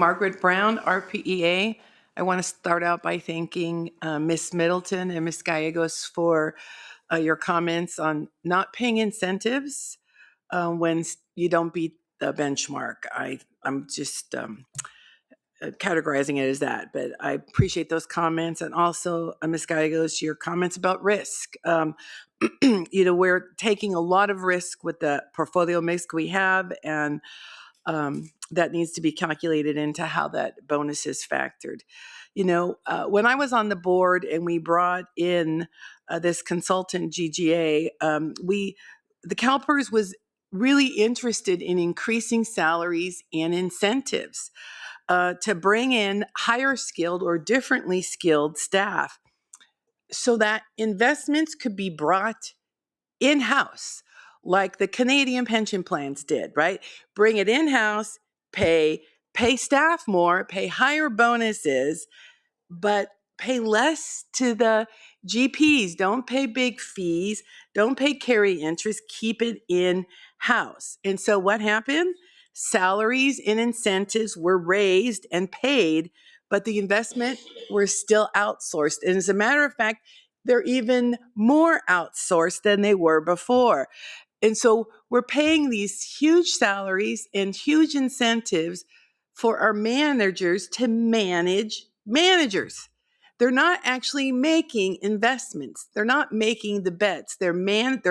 Margaret Brown, RPEA. I want to start out by thanking Ms. Middleton and Ms. Gallegos for your comments on not paying incentives when you don't beat the benchmark. I'm just categorizing it as that, but I appreciate those comments. And also, Ms. Gallegos, your comments about risk. We're taking a lot of risk with the portfolio mix we have, and that needs to be calculated into how that bonus is factored. When I was on the board and we brought in this consultant GGA, the CalPERS was really interested in increasing salaries and incentives to bring in higher skilled or differently skilled staff so that investments could be brought in-house, like the Canadian pension plans did, right? Bring it in-house, pay staff more, pay higher bonuses, but pay less to the GPs. Don't pay big fees. Don't pay carry interest. Keep it in-house. And so what happened? Salaries and incentives were raised and paid, but the investment were still outsourced. And as a matter of fact, they're even more outsourced than they were before. And so we're paying these huge salaries and huge incentives for our managers to manage managers. They're not actually making investments. They're not making the bets. They're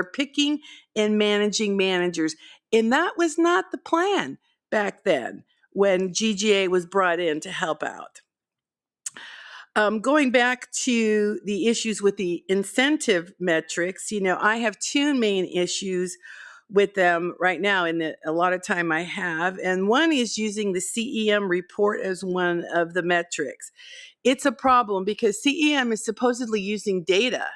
picking and managing managers. And that was not the plan back then when GGA was brought in to help out. Going back to the issues with the incentive metrics, I have two main issues with them right now, and a lot of time I have. And one is using the CEM report as one of the metrics. It's a problem because CEM is supposedly using data,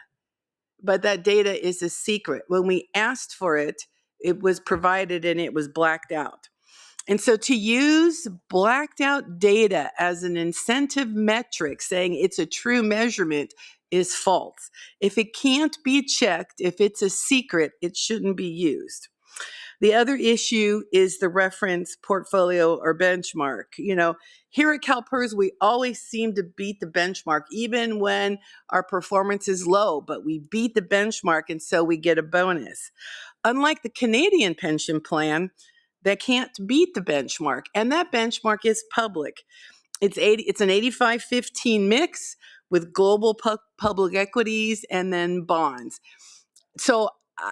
but that data is a secret. When we asked for it, it was provided and it was blacked out. And so to use blacked out data as an incentive metric, saying it's a true measurement, is false. If it can't be checked, if it's a secret, it shouldn't be used. The other issue is the reference portfolio or benchmark. Here at CalPERS, we always seem to beat the benchmark, even when our performance is low, but we beat the benchmark, and so we get a bonus. Unlike the Canadian pension plan, that can't beat the benchmark, and that benchmark is public. It's an 85-15 mix with global public equities and then bonds. So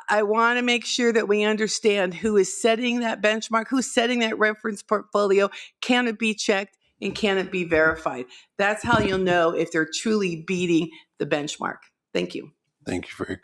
I want to make sure that we understand who is setting that benchmark, who's setting that reference portfolio. Can it be checked and can it be verified? That's how you'll know if they're truly beating the benchmark. Thank you. Thank you for your